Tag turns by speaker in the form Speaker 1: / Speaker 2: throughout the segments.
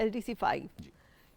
Speaker 1: LDC 5,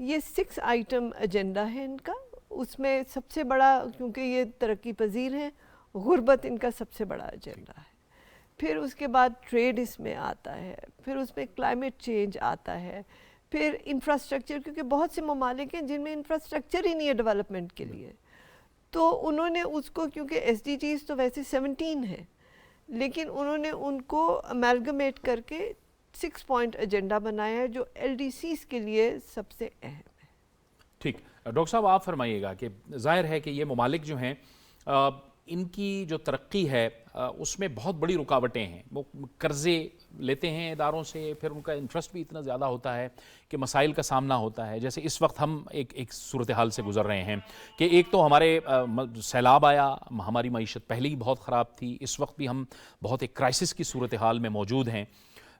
Speaker 1: یہ 6 item agenda ہے ان کا. اس میں سب سے بڑا، کیونکہ یہ ترقی پذیر ہیں، غربت ان کا سب سے بڑا ایجنڈا ہے. پھر اس کے بعد ٹریڈ اس میں آتا ہے، پھر اس میں کلائمیٹ چینج آتا ہے، پھر انفراسٹرکچر، کیونکہ بہت سے ممالک ہیں جن میں انفراسٹرکچر ہی نہیں ہے ڈیولپمنٹ کے لیے. تو انہوں نے اس کو، کیونکہ ایس ڈی جیز تو ویسے 17 ہے، لیکن انہوں نے ان کو امیلگمیٹ کر کے 6 پوائنٹ ایجنڈا بنایا ہے جو ایل ڈی سیز کے لیے سب سے اہم ہے.
Speaker 2: ٹھیک، ڈاکٹر صاحب آپ فرمائیے گا کہ ظاہر ہے کہ یہ ممالک جو ہیں ان کی جو ترقی ہے اس میں بہت بڑی رکاوٹیں ہیں. وہ قرضے لیتے ہیں اداروں سے، پھر ان کا انٹرسٹ بھی اتنا زیادہ ہوتا ہے کہ مسائل کا سامنا ہوتا ہے. جیسے اس وقت ہم ایک صورتحال سے گزر رہے ہیں کہ ایک تو ہمارے سیلاب آیا، ہماری معیشت پہلے ہی بہت خراب تھی، اس وقت بھی ہم بہت ایک کرائسس کی صورتحال میں موجود ہیں.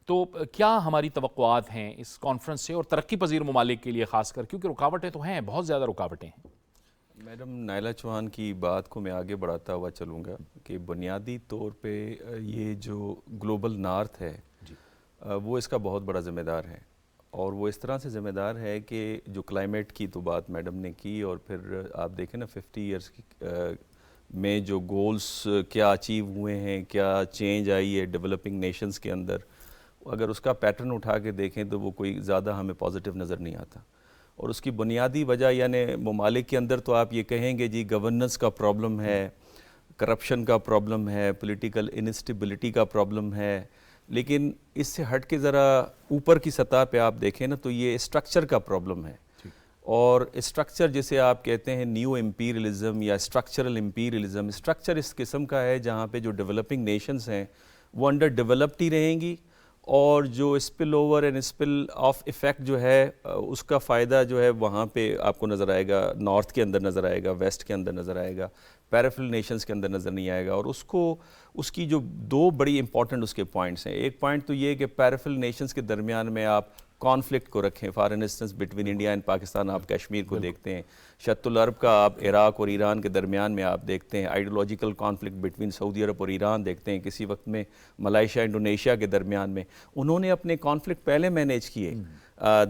Speaker 2: تو کیا ہماری توقعات ہیں اس کانفرنس سے اور ترقی پذیر ممالک کے لیے خاص کر، کیونکہ رکاوٹیں تو ہیں، بہت زیادہ رکاوٹیں ہیں.
Speaker 3: میڈم نائلہ چوہان کی بات کو میں آگے بڑھاتا ہوا چلوں گا کہ بنیادی طور پہ یہ جو گلوبل نارتھ ہے وہ اس کا بہت بڑا ذمہ دار ہے. اور وہ اس طرح سے ذمہ دار ہے کہ جو کلائمیٹ کی تو بات میڈم نے کی، اور پھر آپ دیکھیں نا 50 ایئرس میں جو گولز کیا اچیو ہوئے ہیں، کیا چینج آئی ہے ڈیولپنگ نیشنز کے اندر، اگر اس کا پیٹرن اٹھا کے دیکھیں تو وہ کوئی زیادہ ہمیں پازیٹیو نظر نہیں آتا. اور اس کی بنیادی وجہ یعنی ممالک کے اندر تو آپ یہ کہیں گے جی گورننس کا پرابلم ہے، کرپشن کا پرابلم ہے، پولیٹیکل انسٹیبلٹی کا پرابلم ہے، لیکن اس سے ہٹ کے ذرا اوپر کی سطح پہ آپ دیکھیں نا تو یہ اسٹرکچر کا پرابلم ہے. اور اسٹرکچر جسے آپ کہتے ہیں نیو امپیریلزم یا اسٹرکچرل امپیریلزم، اسٹرکچر اس قسم کا ہے جہاں پہ جو ڈیولپنگ نیشنز ہیں وہ انڈر ڈیولپڈ ہی رہیں گی، اور جو spill over and spill of effect جو ہے اس کا فائدہ جو ہے وہاں پہ آپ کو نظر آئے گا، نارتھ کے اندر نظر آئے گا، ویسٹ کے اندر نظر آئے گا، پیریفرل نیشنز کے اندر نظر نہیں آئے گا. اور اس کی جو 2 بڑی امپورٹنٹ اس کے پوائنٹس ہیں. ایک پوائنٹ تو یہ کہ پیریفرل نیشنز کے درمیان میں آپ کانفلکٹ کو رکھیں، for instance between India and Pakistan آپ کشمیر کو دیکھتے ہیں، شط العرب کا آپ عراق اور ایران کے درمیان میں آپ دیکھتے ہیں، آئیڈیولوجیکل کانفلکٹ بٹوین سعودی عرب اور ایران دیکھتے ہیں، کسی وقت میں ملائیشیا انڈونیشیا کے درمیان میں. انہوں نے اپنے کانفلکٹ پہلے مینیج کیے.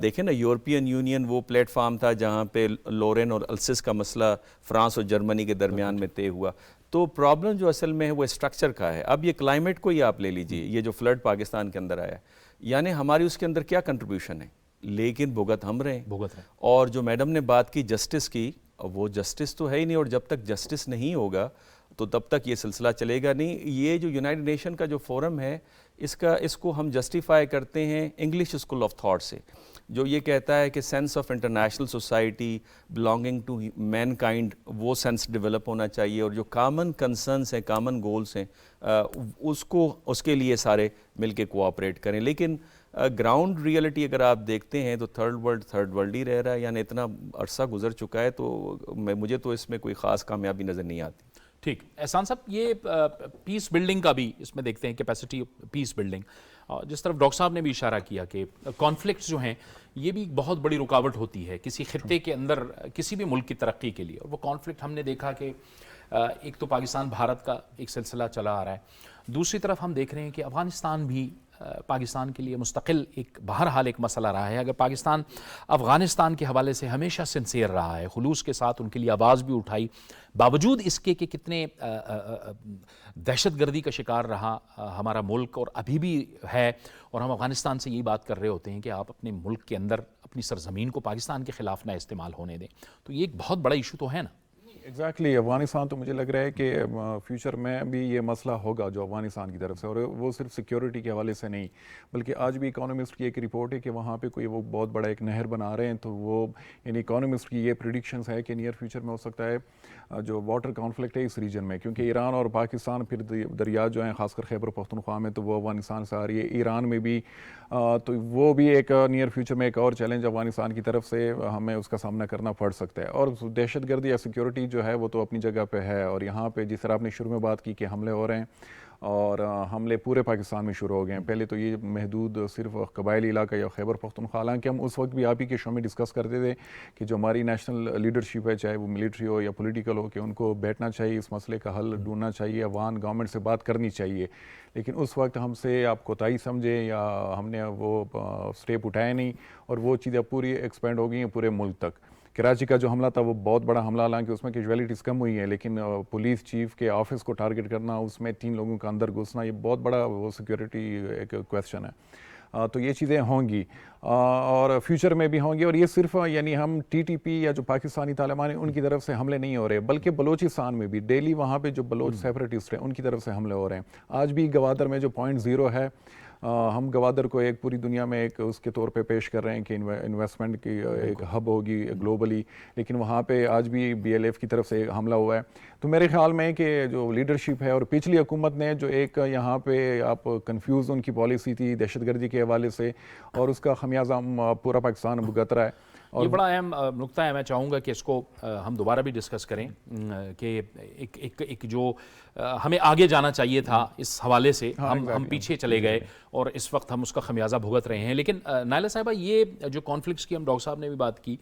Speaker 3: دیکھیں نا یورپین یونین وہ پلیٹ فارم تھا جہاں پہ لورین اور السس کا مسئلہ فرانس اور جرمنی کے درمیان میں طے ہوا. تو پرابلم جو اصل میں ہے وہ اسٹرکچر کا ہے. اب یہ کلائمیٹ کو ہی آپ لے لیجئے، یہ جو فلڈ پاکستان کے اندر آیا، یعنی ہماری اس کے اندر کیا کنٹریبیوشن ہے، لیکن بھگت ہم رہے ہیں. اور جو میڈم نے بات کی جسٹس کی، وہ جسٹس تو ہے ہی نہیں، اور جب تک جسٹس نہیں ہوگا تو تب تک یہ سلسلہ چلے گا نہیں. یہ جو یونائٹڈ نیشن کا جو فورم ہے اس کو ہم جسٹیفائی کرتے ہیں انگلش اسکول آف تھاٹ سے، جو یہ کہتا ہے کہ sense of international society belonging to mankind, وہ سینس ڈیولپ ہونا چاہیے، اور جو کامن کنسرنس ہیں، کامن گولز ہیں، اس کے لیے سارے مل کے کوآپریٹ کریں. لیکن گراؤنڈ ریئلٹی اگر آپ دیکھتے ہیں تو تھرڈ ورلڈ ہی رہ رہا ہے، یعنی اتنا عرصہ گزر چکا ہے، تو مجھے تو اس میں کوئی خاص کامیابی نظر نہیں آتی.
Speaker 2: ٹھیک، احسان صاحب یہ پیس بلڈنگ کا بھی اس میں دیکھتے ہیں، کیپیسٹی پیس بلڈنگ، جس طرف ڈاکٹر صاحب نے بھی اشارہ کیا کہ کانفلکٹس جو ہیں یہ بھی بہت بڑی رکاوٹ ہوتی ہے کسی خطے کے اندر کسی بھی ملک کی ترقی کے لیے. اور وہ کانفلکٹ ہم نے دیکھا کہ ایک تو پاکستان بھارت کا ایک سلسلہ چلا آ رہا ہے، دوسری طرف ہم دیکھ رہے ہیں کہ افغانستان بھی پاکستان کے لیے مستقل ایک بہرحال ایک مسئلہ رہا ہے. اگر پاکستان افغانستان کے حوالے سے ہمیشہ سنسیئر رہا ہے، خلوص کے ساتھ ان کے لیے آواز بھی اٹھائی، باوجود اس کے کہ کتنے دہشت گردی کا شکار رہا ہمارا ملک اور ابھی بھی ہے، اور ہم افغانستان سے یہی بات کر رہے ہوتے ہیں کہ آپ اپنے ملک کے اندر اپنی سرزمین کو پاکستان کے خلاف نہ استعمال ہونے دیں. تو یہ ایک بہت بڑا ایشو تو ہے نا.
Speaker 4: ایگزیکٹلی افغانستان تو مجھے لگ رہا ہے کہ فیوچر میں بھی یہ مسئلہ ہوگا جو افغانستان کی طرف سے، اور وہ صرف سیکیورٹی کے حوالے سے نہیں بلکہ آج بھی اکانومسٹ کی ایک رپورٹ ہے کہ وہاں پہ کوئی وہ بہت بڑا ایک نہر بنا رہے ہیں. تو وہ یعنی اکانومسٹ کی یہ پریڈکشنز ہے کہ نیئر فیوچر میں ہو سکتا ہے جو واٹر کانفلکٹ ہے اس ریجن میں، کیونکہ ایران اور پاکستان پھر دریا جو ہیں خاص کر خیبر پختونخوا میں تو وہ افغانستان سے آ رہی ہے، ایران میں بھی، تو وہ بھی ایک نیئر فیوچر میں ایک اور چیلنج افغانستان کی طرف سے ہمیں اس کا سامنا کرنا پڑ سکتا ہے. اور دہشت گردی یا سیکیورٹی جو ہے وہ تو اپنی جگہ پہ ہے، اور یہاں پہ جس طرح آپ نے شروع میں بات کی کہ حملے ہو رہے ہیں اور حملے پورے پاکستان میں شروع ہو گئے ہیں. پہلے تو یہ محدود صرف قبائلی علاقہ یا خیبر پختونخوا، حالانکہ ہم اس وقت بھی آپ ہی کے شو میں ڈسکس کرتے تھے کہ جو ہماری نیشنل لیڈرشپ ہے، چاہے وہ ملٹری ہو یا پولیٹیکل ہو، کہ ان کو بیٹھنا چاہیے، اس مسئلے کا حل ڈھونڈنا چاہیے، افغان گورنمنٹ سے بات کرنی چاہیے. لیکن اس وقت ہم سے آپ کوتاہی سمجھے یا ہم نے وہ سٹیپ اٹھائے نہیں، اور وہ چیزیں پوری ایکسپینڈ ہو گئی ہیں پورے ملک تک. کراچی کا جو حملہ تھا وہ بہت بڑا حملہ، حالانکہ اس میں کیجویلٹیز کم ہوئی ہیں، لیکن پولیس چیف کے آفس کو ٹارگٹ کرنا، اس میں 3 لوگوں کا اندر گھسنا، یہ بہت بڑا وہ سیکیورٹی ایک کویسچن ہے. تو یہ چیزیں ہوں گی اور فیوچر میں بھی ہوں گی. اور یہ صرف یعنی ہم ٹی ٹی پی یا جو پاکستانی طالبان ہیں ان کی طرف سے حملے نہیں ہو رہے، بلکہ بلوچستان میں بھی ڈیلی وہاں پہ جو بلوچ سیپریٹسٹ ہیں ان کی طرف سے حملے ہو رہے ہیں. آج بھی گوادر میں جو .0 ہے، ہم گوادر کو ایک پوری دنیا میں ایک اس کے طور پہ پیش کر رہے ہیں کہ انویسٹمنٹ کی ایک ہب ہوگی گلوبلی، لیکن وہاں پہ آج بھی BLF کی طرف سے حملہ ہوا ہے. تو میرے خیال میں کہ جو لیڈرشپ ہے، اور پچھلی حکومت نے جو ایک یہاں پہ آپ کنفیوز ان کی پالیسی تھی دہشت گردی کے حوالے سے، اور اس کا خمیازہ پورا پاکستان بھگت رہا ہے.
Speaker 2: یہ بڑا اہم نقطہ ہے، میں چاہوں گا کہ اس کو ہم دوبارہ بھی ڈسکس کریں کہ ایک جو ہمیں آگے جانا چاہیے تھا اس حوالے سے، ہم پیچھے چلے گئے اور اس وقت ہم اس کا خمیازہ بھگت رہے ہیں. لیکن نائلہ صاحبہ، یہ جو کانفلکٹس کی ہم ڈاکٹر صاحب نے بھی بات کی،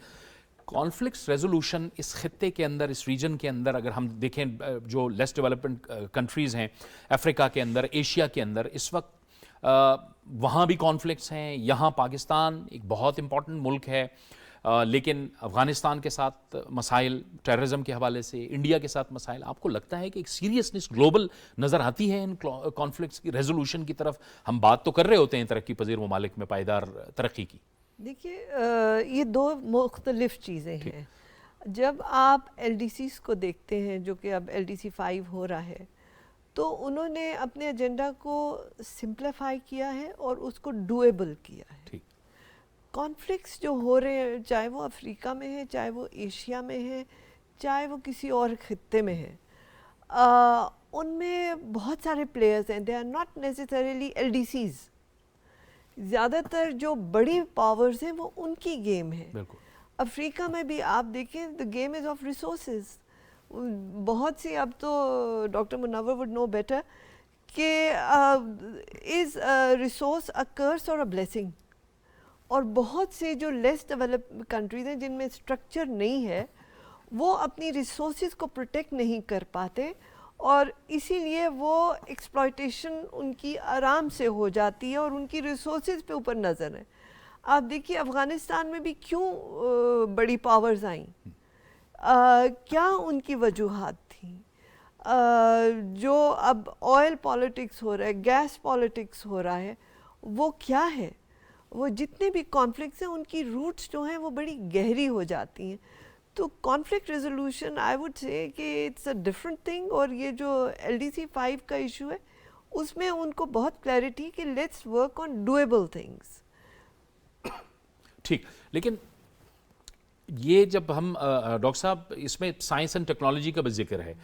Speaker 2: کانفلکٹس ریزولوشن اس خطے کے اندر، اس ریجن کے اندر، اگر ہم دیکھیں جو لیس ڈیولپمنٹ کنٹریز ہیں افریقہ کے اندر، ایشیا کے اندر، اس وقت وہاں بھی کانفلکٹس ہیں. یہاں پاکستان ایک بہت امپورٹنٹ ملک ہے، لیکن افغانستان کے ساتھ مسائل، ٹیررزم کے حوالے سے انڈیا کے ساتھ مسائل. آپ کو لگتا ہے کہ ایک سیریسنس گلوبل نظر آتی ہے ان کانفلکٹس کی ریزولوشن کی طرف؟ ہم بات تو کر رہے ہوتے ہیں ترقی پذیر ممالک میں پائیدار ترقی کی.
Speaker 1: دیکھیے، یہ 2 مختلف چیزیں ہیں. جب آپ LDCs کو دیکھتے ہیں، جو کہ اب LDC 5 ہو رہا ہے، تو انہوں نے اپنے ایجنڈا کو سمپلیفائی کیا ہے اور اس کو ڈویبل کیا ہے. کانفلکٹس جو ہو رہے ہیں، چاہے وہ افریقہ میں ہے، چاہے وہ ایشیا میں ہے، چاہے وہ کسی اور خطے میں ہے، ان میں بہت سارے پلیئرز ہیں. They are not necessarily LDCs. زیادہ تر جو بڑی پاورز ہیں وہ ان کی گیم ہے. افریقہ میں بھی آپ دیکھیں، the game is of resources. بہت سی، اب تو doctor Munawar would know better کہ is a resource a curse or a blessing. اور بہت سے جو لیس ڈیولپ کنٹریز ہیں جن میں اسٹرکچر نہیں ہے، وہ اپنی ریسورسز کو پروٹیکٹ نہیں کر پاتے، اور اسی لیے وہ ایکسپلائٹیشن ان کی آرام سے ہو جاتی ہے اور ان کی ریسورسز پہ اوپر نظر ہے. آپ دیکھیے افغانستان میں بھی کیوں بڑی پاورز آئیں، کیا ان کی وجوہات تھیں. جو اب آئل پالیٹکس ہو رہا ہے، گیس پالیٹکس ہو رہا ہے، وہ کیا ہے؟ وہ جتنے بھی کانفلکٹس ہیں ان کی روٹس جو ہیں وہ بڑی گہری ہو جاتی ہیں. تو conflict resolution I would say کہ اٹس اے ڈفرنٹ تھنگ. اور یہ جو LDC 5 کا ایشو ہے، اس میں ان کو بہت کلیئرٹی کہ let's work on doable things.
Speaker 2: ٹھیک، لیکن یہ جب ہم ڈاکٹر صاحب، اس میں سائنس اینڈ ٹیکنالوجی کا بھی ذکر ہے،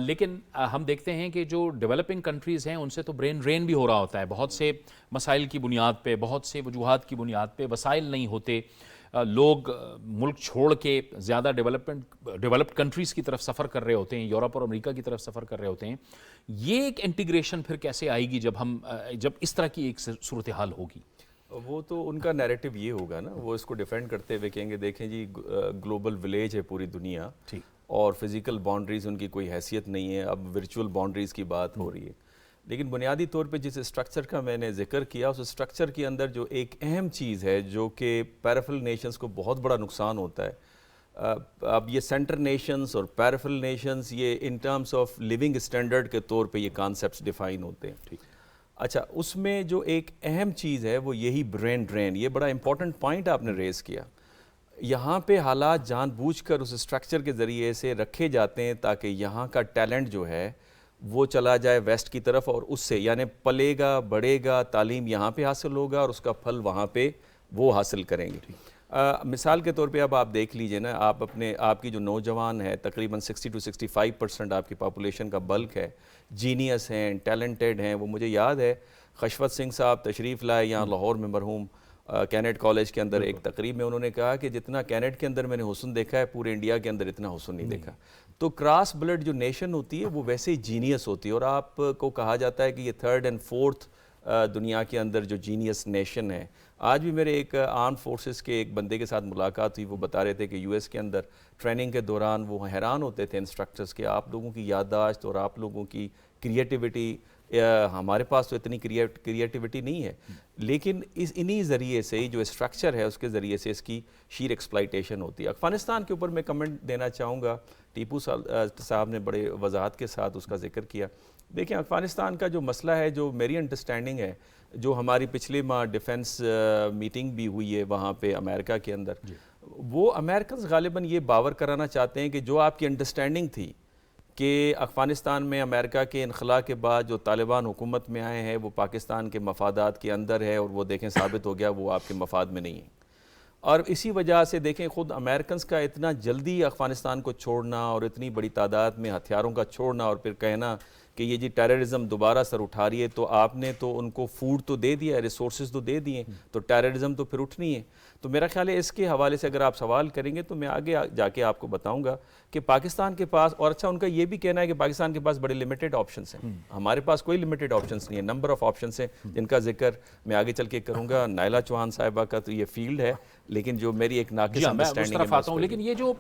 Speaker 2: لیکن ہم دیکھتے ہیں کہ جو ڈیولپنگ کنٹریز ہیں ان سے تو برین ڈرین بھی ہو رہا ہوتا ہے، بہت سے مسائل کی بنیاد پہ، بہت سے وجوہات کی بنیاد پہ وسائل نہیں ہوتے، لوگ ملک چھوڑ کے زیادہ ڈیولپڈ کنٹریز کی طرف سفر کر رہے ہوتے ہیں، یورپ اور امریکہ کی طرف سفر کر رہے ہوتے ہیں. یہ ایک انٹیگریشن پھر کیسے آئے گی جب اس طرح کی ایک صورتحال ہوگی؟
Speaker 3: وہ تو ان کا نیریٹو یہ ہوگا نا، وہ اس کو ڈیفینڈ کرتے ہوئے کہیں گے دیکھیں جی گلوبل ولیج ہے پوری دنیا، اور فزیکل باؤنڈریز ان کی کوئی حیثیت نہیں ہے، اب ورچوئل باؤنڈریز کی بات ہو رہی ہے. لیکن بنیادی طور پہ جس اسٹرکچر کا میں نے ذکر کیا، اس اسٹرکچر کے اندر جو ایک اہم چیز ہے جو کہ پیرافل نیشنز کو بہت بڑا نقصان ہوتا ہے. اب یہ سینٹر نیشنز اور پیرافل نیشنز، یہ ان ٹرمز آف لیونگ اسٹینڈرڈ کے طور پہ یہ کانسیپٹس ڈیفائن ہوتے ہیں. اچھا، اس میں جو ایک اہم چیز ہے وہ یہی برین ڈرین. یہ بڑا امپورٹنٹ پوائنٹ آپ نے ریز کیا. یہاں پہ حالات جان بوجھ کر اس اسٹرکچر کے ذریعے سے رکھے جاتے ہیں تاکہ یہاں کا ٹیلنٹ جو ہے وہ چلا جائے ویسٹ کی طرف، اور اس سے یعنی پلے گا، بڑھے گا، تعلیم یہاں پہ حاصل ہوگا اور اس کا پھل وہاں پہ وہ حاصل کریں گے. مثال کے طور پہ اب آپ دیکھ لیجئے نا، آپ کی جو نوجوان ہے، تقریباً 60 to 65% آپ کی پاپولیشن کا بلک ہے، جینیس ہیں، ٹیلنٹڈ ہیں. وہ مجھے یاد ہے خشوت سنگھ صاحب تشریف لائے یہاں لاہور میں مرحوم، کینٹ کالج کے اندر ایک تقریب میں انہوں نے کہا کہ جتنا کینٹ کے اندر میں نے حسن دیکھا ہے پورے انڈیا کے اندر اتنا حسن نہیں دیکھا. تو کراس بلڈ جو نیشن ہوتی ہے وہ ویسے ہی جینیس ہوتی ہے, اور آپ کو کہا جاتا ہے کہ یہ 3rd and 4th دنیا کے اندر جو جینیس نیشن ہے. آج بھی میرے ایک آرم فورسز کے ایک بندے کے ساتھ ملاقات ہوئی, وہ بتا رہے تھے کہ یو ایس کے اندر ٹریننگ کے دوران وہ حیران ہوتے تھے انسٹرکٹرز کے, آپ لوگوں کی یادداشت اور آپ لوگوں کی کریٹیوٹی, ہمارے پاس تو اتنی کریٹیوٹی نہیں ہے, لیکن انہی ذریعے سے جو اسٹرکچر ہے اس کے ذریعے سے اس کی شیر ایکسپلائٹیشن ہوتی ہے. افغانستان کے اوپر میں کمنٹ دینا چاہوں گا, ٹیپو صاحب نے بڑے وضاحت کے ساتھ اس کا ذکر کیا. دیکھیں افغانستان کا جو مسئلہ ہے, جو میری انڈرسٹینڈنگ ہے, جو ہماری پچھلے ماہ ڈیفنس میٹنگ بھی ہوئی ہے وہاں پہ امریکہ کے اندر, وہ امریکنز غالباً یہ باور کرانا چاہتے ہیں کہ جو آپ کی انڈرسٹینڈنگ تھی کہ افغانستان میں امریکہ کے انخلاء کے بعد جو طالبان حکومت میں آئے ہیں وہ پاکستان کے مفادات کے اندر ہے, اور وہ دیکھیں ثابت ہو گیا وہ آپ کے مفاد میں نہیں ہے. اور اسی وجہ سے دیکھیں خود امریکنز کا اتنا جلدی افغانستان کو چھوڑنا اور اتنی بڑی تعداد میں ہتھیاروں کا چھوڑنا اور پھر کہنا کہ یہ جی ٹیررزم دوبارہ سر اٹھا رہی ہے, تو آپ نے تو ان کو فوڈ تو دے دیا ہے, ریسورسز تو دے دیے, تو ٹیررزم تو پھر اٹھنی ہے. تو میرا خیال ہے اس کے حوالے سے اگر آپ سوال کریں گے تو میں آگے جا کے آپ کو بتاؤں گا کہ پاکستان کے پاس, اور اچھا ان کا یہ بھی کہنا ہے کہ پاکستان کے پاس بڑے لمیٹڈ آپشنز ہیں, ہمارے پاس کوئی لمیٹڈ آپشنز نہیں ہے, نمبر آف آپشنز ہیں جن کا ذکر میں آگے چل کے کروں گا. نائلہ چوہان صاحبہ کا تو یہ فیلڈ ہے, لیکن جو میری ایک ناقص انڈرسٹینڈنگ ہے,
Speaker 2: لیکن یہ جو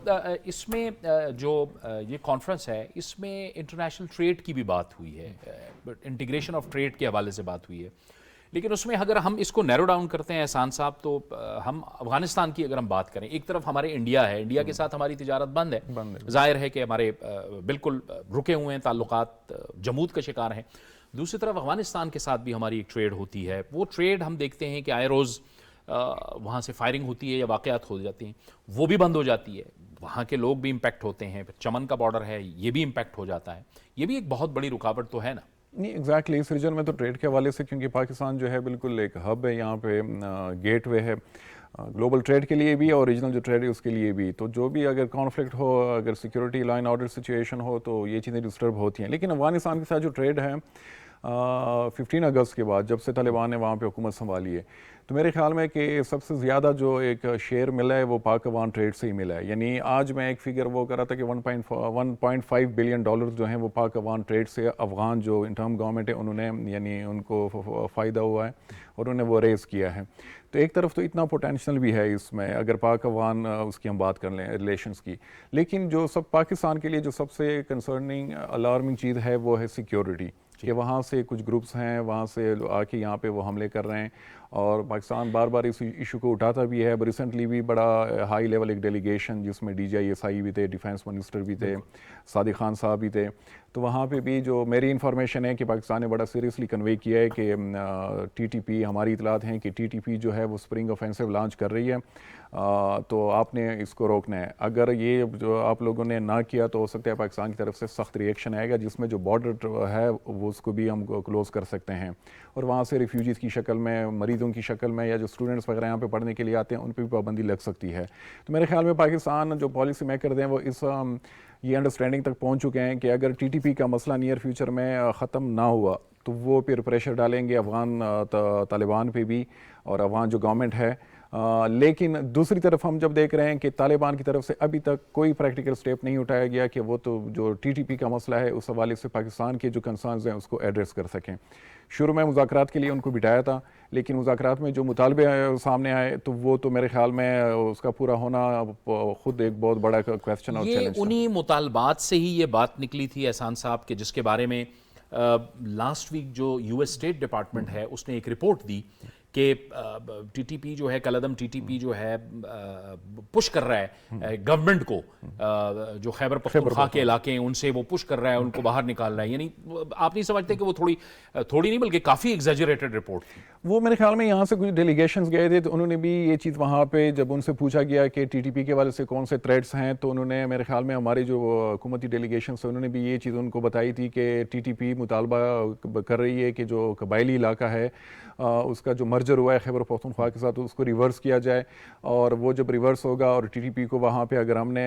Speaker 2: اس میں جو یہ کانفرنس ہے اس میں انٹرنیشنل ٹریڈ کی بھی بات ہوئی ہے, انٹیگریشن آف ٹریڈ کے حوالے سے بات ہوئی ہے, لیکن اس میں اگر ہم اس کو نیرو ڈاؤن کرتے ہیں احسان صاحب, تو ہم افغانستان کی اگر ہم بات کریں, ایک طرف ہمارے انڈیا ہے, انڈیا کے ساتھ ہماری تجارت بند ہے, ظاہر ہے کہ ہمارے بالکل رکے ہوئے ہیں تعلقات, جمود کا شکار ہیں. دوسری طرف افغانستان کے ساتھ بھی ہماری ایک ٹریڈ ہوتی ہے, وہ ٹریڈ ہم دیکھتے ہیں کہ آئے روز وہاں سے فائرنگ ہوتی ہے یا واقعات ہو جاتی ہیں, وہ بھی بند ہو جاتی ہے, وہاں کے لوگ بھی امپیکٹ ہوتے ہیں, چمن کا بارڈر ہے یہ بھی امپیکٹ ہو جاتا ہے. یہ بھی ایک بہت بڑی رکاوٹ تو ہے نا.
Speaker 4: نہیں ایگزیکٹلی, اس ریجن میں تو ٹریڈ کے حوالے سے, کیونکہ پاکستان جو ہے بالکل ایک ہب ہے, یہاں پہ گیٹ وے ہے گلوبل ٹریڈ کے لیے بھی اور ریجنل جو ٹریڈ ہے اس کے لیے بھی. تو جو بھی اگر کانفلکٹ ہو, اگر سیکورٹی لائن آرڈر سچویشن ہو تو یہ چیزیں ڈسٹرب ہوتی ہیں. لیکن افغانستان کے ساتھ جو ٹریڈ ہے 15 اگست کے بعد جب سے طالبان نے وہاں پہ حکومت سنبھالی ہے, تو میرے خیال میں کہ سب سے زیادہ جو ایک شیئر ملا ہے وہ پاک افغان ٹریڈ سے ہی ملا ہے. یعنی آج میں ایک فگر وہ کر رہا تھا کہ 1.5 بلین ڈالر جو ہیں وہ پاک افغان ٹریڈ سے افغان جو انٹرم گورنمنٹ ہے انہوں نے, یعنی ان کو فائدہ ہوا ہے اور انہوں نے وہ ریز کیا ہے. تو ایک طرف تو اتنا پوٹینشیل بھی ہے اس میں اگر پاک افغان اس کی ہم بات کر لیں ریلیشنز کی, لیکن جو سب پاکستان کے لیے جو سب سے کنسرننگ الارمنگ چیز ہے وہ ہے سیکیورٹی, کہ وہاں سے کچھ گروپس ہیں وہاں سے آ کے یہاں پہ وہ حملے کر رہے ہیں, اور پاکستان بار بار اس ایشو کو اٹھاتا بھی ہے. ریسنٹلی بھی بڑا ہائی لیول ایک ڈیلیگیشن جس میں DGISI بھی تھے, ڈیفینس منسٹر بھی تھے, صادق خان صاحب بھی تھے, تو وہاں پہ بھی جو میری انفارمیشن ہے کہ پاکستان نے بڑا سیریسلی کنوے کیا ہے کہ TTP, ہماری اطلاعات ہیں کہ TTP جو ہے وہ اسپرنگ آفینسو لانچ کر رہی ہے, تو آپ نے اس کو روکنا ہے. اگر یہ جو آپ لوگوں نے نہ کیا تو ہو سکتا ہے پاکستان کی طرف سے سخت ریئیکشن آئے گا, جس میں جو بارڈر ہے وہ اس کو بھی ہم کلوز کر سکتے ہیں, اور وہاں سے ریفیوجیز کی شکل میں, مریضوں کی شکل میں, یا جو اسٹوڈنٹس وغیرہ یہاں پہ پڑھنے کے لیے آتے ہیں ان پہ بھی پابندی لگ سکتی ہے. تو میرے خیال میں پاکستان جو پالیسی میکر ہیں وہ اس یہ انڈرسٹینڈنگ تک پہنچ چکے ہیں کہ اگر TTP کا مسئلہ نیئر فیوچر میں ختم نہ ہوا تو وہ پھر پریشر ڈالیں گے افغان طالبان پہ بھی اور افغان جو گورنمنٹ ہے. لیکن دوسری طرف ہم جب دیکھ رہے ہیں کہ طالبان کی طرف سے ابھی تک کوئی پریکٹیکل سٹیپ نہیں اٹھایا گیا کہ وہ تو جو TTP کا مسئلہ ہے اس حوالے سے پاکستان کے جو کنسرنز ہیں اس کو ایڈریس کر سکیں. شروع میں مذاکرات کے لیے ان کو بٹھایا تھا, لیکن مذاکرات میں جو مطالبے سامنے آئے تو وہ تو میرے خیال میں اس کا پورا ہونا خود ایک بہت بڑا کویسچن اور چیلنج تھا.
Speaker 2: انہی مطالبات سے ہی یہ بات نکلی تھی احسان صاحب کہ جس کے بارے میں لاسٹ ویک جو US اسٹیٹ ڈپارٹمنٹ ہے اس نے ایک رپورٹ دی کہ TTP جو ہے, کالعدم TTP جو ہے پش کر رہا ہے گورنمنٹ کو, جو خیبر پختونخوا کے علاقے ہیں ان سے وہ پش کر رہا ہے, ان کو باہر نکال رہا ہے. یعنی آپ نہیں سمجھتے کہ وہ تھوڑی نہیں بلکہ کافی ایگزیجریٹڈ رپورٹ تھی؟
Speaker 4: وہ میرے خیال میں یہاں سے کچھ ڈیلیگیشنز گئے تھے تو انہوں نے بھی یہ چیز وہاں پہ جب ان سے پوچھا گیا کہ TTP کے والے سے کون سے تھریٹس ہیں, تو انہوں نے میرے خیال میں ہمارے جو حکومتی ڈیلیگیشنز ہیں انہوں نے بھی یہ چیز ان کو بتائی تھی کہ TTP مطالبہ کر رہی ہے کہ جو قبائلی علاقہ ہے اس کا جو مرجع مرجر ہوا ہے خیبر پختونخوا کے ساتھ اس کو ریورس کیا جائے, اور وہ جب ریورس ہوگا اور ٹی ٹی پی کو وہاں پہ اگر ہم نے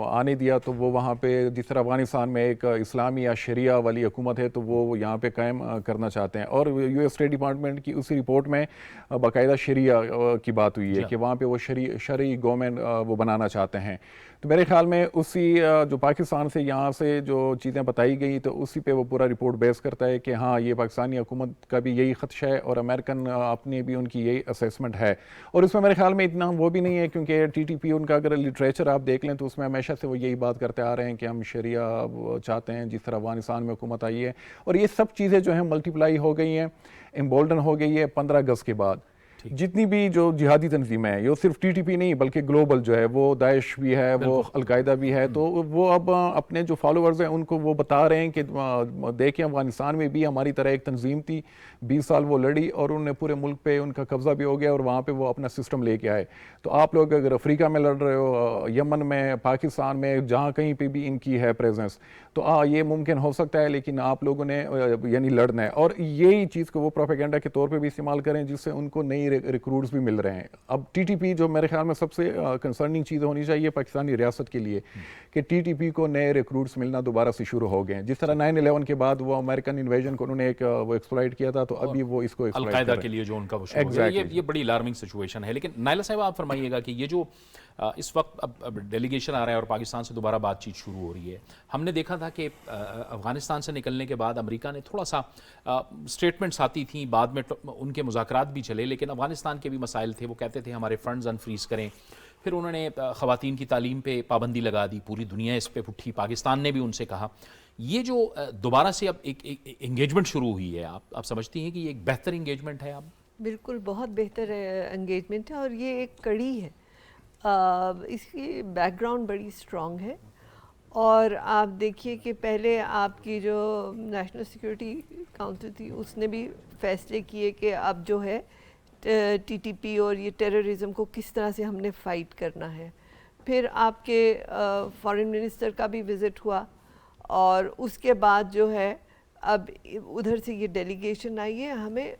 Speaker 4: آنے دیا تو وہ وہاں پہ جس طرح افغانستان میں ایک اسلامی یا شریعہ والی حکومت ہے تو وہ یہاں پہ قائم کرنا چاہتے ہیں. اور یو ایس اسٹیٹ ڈپارٹمنٹ کی اسی رپورٹ میں باقاعدہ شریعہ کی بات ہوئی ہے کہ وہاں پہ وہ شرعی گورنمنٹ وہ بنانا چاہتے ہیں. تو میرے خیال میں اسی جو پاکستان سے یہاں سے جو چیزیں بتائی گئی تو اسی پہ وہ پورا رپورٹ بیس کرتا ہے کہ ہاں یہ پاکستانی حکومت کا بھی یہی خدشہ ہے اور امریکن اپنی بھی ان کی یہی اسیسمنٹ ہے. اور اس میں میرے خیال میں اتنا وہ بھی نہیں ہے, کیونکہ ٹی ٹی پی ان کا اگر لٹریچر آپ دیکھ لیں تو اس میں ہمیشہ سے وہ یہی بات کرتے آ رہے ہیں کہ ہم شریعہ چاہتے ہیں جس طرح افغانستان میں حکومت آئی ہے. اور یہ سب چیزیں جو ہیں ملٹیپلائی ہو گئی ہیں, امبولڈن ہو گئی ہے 15 اگست کے بعد. جتنی بھی جو جہادی تنظیمیں ہیں, یہ صرف ٹی ٹی پی نہیں بلکہ گلوبل جو ہے, وہ داعش بھی ہے, وہ القاعدہ بھی ہے, تو وہ اب اپنے جو فالوورز ہیں ان کو وہ بتا رہے ہیں کہ دیکھیں افغانستان میں بھی ہماری طرح ایک تنظیم تھی, 20 سال وہ لڑی اور انہوں نے پورے ملک پہ ان کا قبضہ بھی ہو گیا اور وہاں پہ وہ اپنا سسٹم لے کے آئے. تو آپ لوگ اگر افریقہ میں لڑ رہے ہو, یمن میں, پاکستان میں, جہاں کہیں پہ بھی ان کی ہے پریزنس, تو یہ ممکن ہو سکتا ہے, لیکن آپ لوگوں نے یعنی لڑنا ہے. اور یہی چیز کو وہ پروپیگنڈا کے طور پہ بھی استعمال کریں جس سے ان کو نئی ریکروٹس بھی مل رہے ہیں. اب ٹی ٹی پی جو میرے خیال میں سب سے کنسرننگ چیز ہونی چاہیے پاکستانی ریاست کے لیے کہ ٹی ٹی پی کو نئے ریکروٹس ملنا دوبارہ سے شروع ہو گئے ہیں. جس طرح 9/11 کے بعد وہ امریکن انویژن کو انہوں نے ایک وہ ایکسپلائٹ کیا تھا, تو ابھی وہ اس کو
Speaker 2: القاعدہ کے لیے جو ان کا وہ شروع ہو گیا, یہ بڑی الارمنگ سچویشن ہے. لیکن نائلہ صاحب آپ فرمائیے گا کہ یہ جو اس وقت اب ڈیلیگیشن آ رہا ہے اور پاکستان سے دوبارہ بات چیت شروع ہو رہی ہے, ہم نے دیکھا تھا کہ افغانستان سے نکلنے کے بعد امریکہ نے تھوڑا سا سٹیٹمنٹس آتی تھیں, بعد میں ان کے مذاکرات بھی چلے, لیکن افغانستان کے بھی مسائل تھے. وہ کہتے تھے ہمارے فنڈز انفریز کریں, پھر انہوں نے خواتین کی تعلیم پہ پابندی لگا دی, پوری دنیا اس پہ اٹھی, پاکستان نے بھی ان سے کہا. یہ جو دوبارہ سے اب ایک انگیجمنٹ شروع ہوئی ہے, آپ سمجھتی ہیں کہ یہ ایک بہتر انگیجمنٹ ہے؟ اب
Speaker 1: بالکل بہت بہتر انگیجمنٹ ہے اور یہ ایک کڑی ہے, اس کی بیک گراؤنڈ بڑی اسٹرانگ ہے. اور آپ دیکھیے کہ پہلے آپ کی جو نیشنل سیکورٹی کاؤنسل تھی اس نے بھی فیصلے کیے کہ اب جو ہے ٹی ٹی پی اور یہ ٹیررزم کو کس طرح سے ہم نے فائٹ کرنا ہے. پھر آپ کے فارن منسٹر کا بھی وزٹ ہوا, اور اس کے بعد جو ہے اب ادھر سے یہ ڈیلیگیشن آئی ہے. ہمیں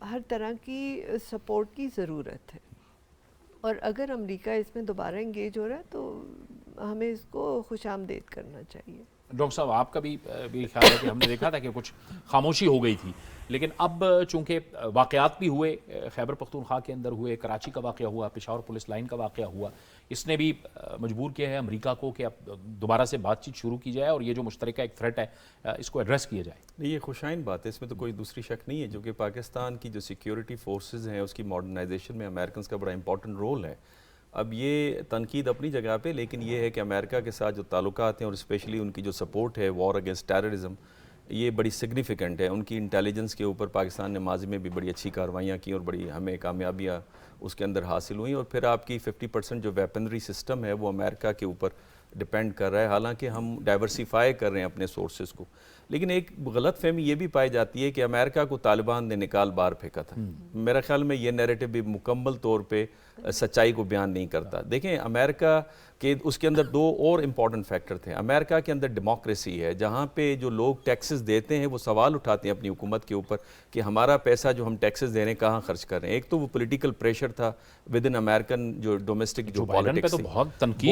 Speaker 1: ہر طرح کی سپورٹ کی ضرورت ہے, اور اگر امریکہ اس میں دوبارہ انگیج ہو رہا ہے تو ہمیں اس کو خوش آمدید کرنا چاہیے.
Speaker 2: ڈاکٹر صاحب آپ کا بھی خیال ہے کہ ہم نے دیکھا تھا کہ کچھ خاموشی ہو گئی تھی, لیکن اب چونکہ واقعات بھی ہوئے, خیبر پختونخوا کے اندر ہوئے, کراچی کا واقعہ ہوا, پشاور پولیس لائن کا واقعہ ہوا, اس نے بھی مجبور کیا ہے امریکہ کو کہ اب دوبارہ سے بات چیت شروع کی جائے اور یہ جو مشترکہ ایک تھریٹ ہے اس کو ایڈریس کیا جائے.
Speaker 3: نہیں, یہ خوشائن بات ہے, اس میں تو کوئی دوسری شک نہیں ہے, جو کہ پاکستان کی جو سیکیورٹی فورسز ہیں اس کی ماڈرنائزیشن میں امریکنز کا بڑا امپورٹنٹ رول ہے. اب یہ تنقید اپنی جگہ پہ, لیکن یہ ہے کہ امریکہ کے ساتھ جو تعلقات ہیں اور اسپیشلی ان کی جو سپورٹ ہے وار اگینسٹ ٹیررزم, یہ بڑی سگنیفیکنٹ ہے. ان کی انٹیلیجنس کے اوپر پاکستان نے ماضی میں بھی بڑی اچھی کاروائیاں کی اور بڑی ہمیں کامیابیاں اس کے اندر حاصل ہوئیں. اور پھر آپ کی 50% جو ویپنری سسٹم ہے وہ امریکہ کے اوپر ڈپینڈ کر رہا ہے, حالانکہ ہم ڈائیورسیفائی کر رہے ہیں اپنے سورسز کو. لیکن ایک غلط فہمی یہ بھی پائی جاتی ہے کہ امریکہ کو طالبان نے نکال بار پھینکا تھا. میرا خیال میں یہ نیریٹو بھی مکمل طور پہ سچائی کو بیان نہیں کرتا. دیکھیں, امریکہ کے اس کے اندر دو اور امپورٹنٹ فیکٹر تھے. امریکہ کے اندر ڈیموکریسی ہے, جہاں پہ جو لوگ ٹیکسز دیتے ہیں وہ سوال اٹھاتے ہیں اپنی حکومت کے اوپر کہ ہمارا پیسہ جو ہم ٹیکسز دے رہے ہیں کہاں خرچ کر رہے ہیں. ایک تو وہ پولیٹیکل پریشر تھا ود ان امریکن جو ڈومیسٹک جو پالیٹکس تھی,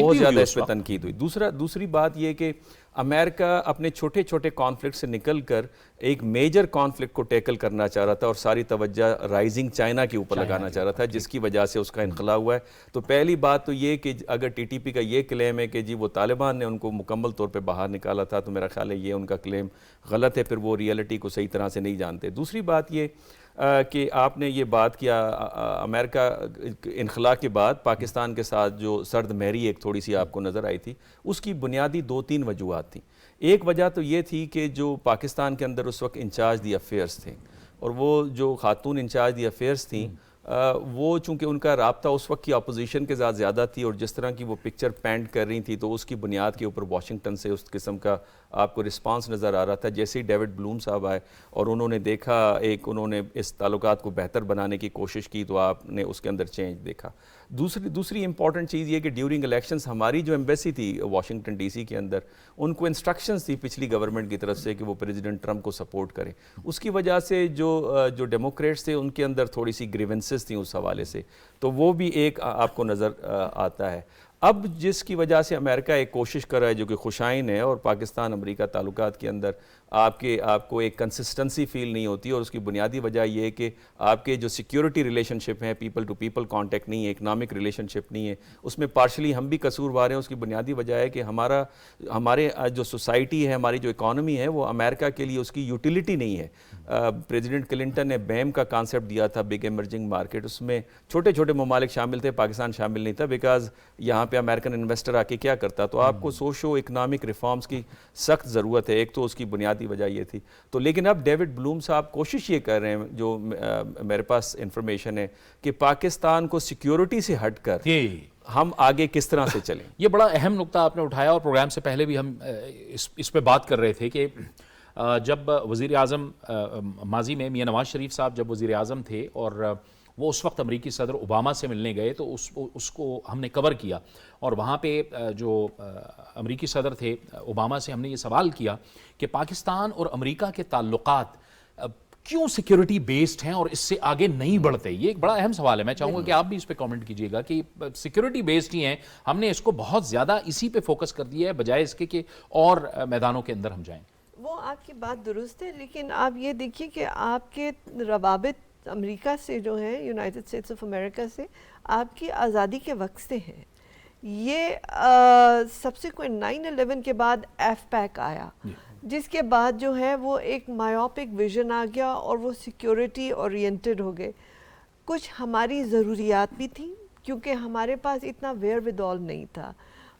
Speaker 3: بہت زیادہ اس پہ تنقید ہوئی. دوسری بات یہ کہ امریکہ اپنے چھوٹے چھوٹے کانفلکٹ سے نکل کر ایک میجر کانفلکٹ کو ٹیکل کرنا چاہ رہا تھا اور ساری توجہ رائزنگ چائنا کے اوپر لگانا چاہ رہا تھا, جس کی وجہ سے اس کا انخلا ہوا ہے. تو پہلی بات تو یہ کہ اگر ٹی ٹی پی کا یہ کلیم ہے کہ جی وہ طالبان نے ان کو مکمل طور پہ باہر نکالا تھا, تو میرا خیال ہے یہ ان کا کلیم غلط ہے, پھر وہ ریئلٹی کو صحیح طرح سے نہیں جانتے. دوسری بات یہ کہ آپ نے یہ بات کیا, امریکہ انخلا کے بعد پاکستان کے ساتھ جو سرد مہری ایک تھوڑی سی آپ کو نظر آئی تھی, اس کی بنیادی 2-3 وجوہات تھیں. ایک وجہ تو یہ تھی کہ جو پاکستان کے اندر اس وقت انچارج دی افیئرس تھے, اور وہ جو خاتون انچارج دی افیئرس تھیں وہ چونکہ ان کا رابطہ اس وقت کی اپوزیشن کے ساتھ زیادہ تھی اور جس طرح کی وہ پکچر پینٹ کر رہی تھی تو اس کی بنیاد کے اوپر واشنگٹن سے اس قسم کا آپ کو رسپانس نظر آ رہا تھا. جیسے ہی ڈیوڈ بلوم صاحب آئے اور انہوں نے دیکھا انہوں نے اس تعلقات کو بہتر بنانے کی کوشش کی تو آپ نے اس کے اندر چینج دیکھا. دوسری امپورٹنٹ چیز یہ کہ ڈیورنگ الیکشنز ہماری جو ایمبیسی تھی واشنگٹن ڈی سی کے اندر ان کو انسٹرکشنز تھی پچھلی گورنمنٹ کی طرف سے کہ وہ پریزیڈنٹ ٹرمپ کو سپورٹ کریں. اس کی وجہ سے جو ڈیموکریٹس تھے ان کے اندر تھوڑی سی گریونسز تھیں اس حوالے سے, تو وہ بھی ایک آپ کو نظر آتا ہے. اب جس کی وجہ سے امریکہ ایک کوشش کر رہا ہے جو کہ خوشائن ہے, اور پاکستان امریکہ تعلقات کے اندر آپ کو ایک کنسسٹنسی فیل نہیں ہوتی, اور اس کی بنیادی وجہ یہ ہے کہ آپ کے جو سیکیورٹی ریلیشن شپ ہیں, پیپل ٹو پیپل کانٹیکٹ نہیں ہے, اکنامک ریلیشن شپ نہیں ہے, اس میں پارشلی ہم بھی قصوروار ہیں. اس کی بنیادی وجہ ہے کہ ہمارے جو سوسائٹی ہے, ہماری جو اکانومی ہے, وہ امریکہ کے لیے اس کی یوٹیلیٹی نہیں ہے. پریزیڈنٹ کلنٹن نے بیم کا کانسیپٹ دیا تھا, بگ ایمرجنگ مارکیٹ, اس میں چھوٹے چھوٹے ممالک شامل تھے, پاکستان شامل نہیں تھا, بیکاز یہاں پہ امریکن انویسٹر آ کے کیا کرتا. تو آپ کو سوشو اکنامک ریفارمز کی سخت ضرورت ہے. ایک تو اس کی بنیادی وجہ یہ تھی. تو لیکن اب ڈیوڈ بلوم صاحب کوشش یہ کر رہے ہیں, جو میرے پاس انفارمیشن ہے, کہ پاکستان کو سیکیورٹی سے ہٹ کر ہم آگے کس طرح سے چلیں.
Speaker 2: یہ بڑا اہم نقطہ آپ نے اٹھایا, اور پروگرام سے پہلے بھی ہم اس پہ بات کر رہے تھے کہ جب وزیر اعظم ماضی میں میاں نواز شریف صاحب جب وزیر اعظم تھے اور وہ اس وقت امریکی صدر اوباما سے ملنے گئے, تو اس کو ہم نے کور کیا, اور وہاں پہ جو امریکی صدر تھے اوباما سے ہم نے یہ سوال کیا کہ پاکستان اور امریکہ کے تعلقات کیوں سیکیورٹی بیسڈ ہیں اور اس سے آگے نہیں بڑھتے. یہ ایک بڑا اہم سوال ہے, میں چاہوں گا کہ آپ بھی اس پہ کامنٹ کیجئے گا کہ سیکیورٹی بیسڈ ہی ہیں, ہم نے اس کو بہت زیادہ اسی پہ فوکس کر دیا ہے بجائے اس کے کہ اور میدانوں کے اندر ہم جائیں.
Speaker 1: وہ آپ کی بات درست ہے, لیکن آپ یہ دیکھیے کہ آپ کے روابط امریکہ سے جو ہیں, یونائٹڈ اسٹیٹس آف امریکہ سے, آپ کی آزادی کے وقت سے ہیں. یہ سبسیکوینٹ 9/11 کے بعد ایف پیک آیا, جس کے بعد جو ہے وہ ایک مایوپک ویژن آ گیا اور وہ سیکیورٹی اورینٹڈ ہو گئے. کچھ ہماری ضروریات بھی تھیں کیونکہ ہمارے پاس اتنا ویئر ود آل نہیں تھا,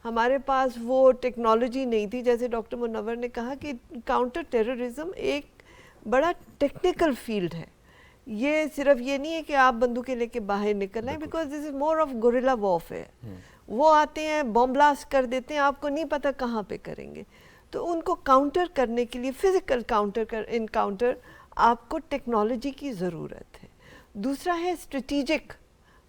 Speaker 1: ہمارے پاس وہ ٹیکنالوجی نہیں تھی. جیسے ڈاکٹر منور نے کہا کہ کاؤنٹر ٹیررزم ایک بڑا ٹیکنیکل فیلڈ ہے. یہ صرف یہ نہیں ہے کہ آپ بندوقیں لے کے باہر نکل آئیں, because this is more of guerrilla warfare. وہ آتے ہیں, بم بلاسٹ کر دیتے ہیں, آپ کو نہیں پتہ کہاں پہ کریں گے. تو ان کو کاؤنٹر کرنے کے لیے فزیکل انکاؤنٹر آپ کو ٹیکنالوجی کی ضرورت ہے. دوسرا ہے اسٹریٹیجک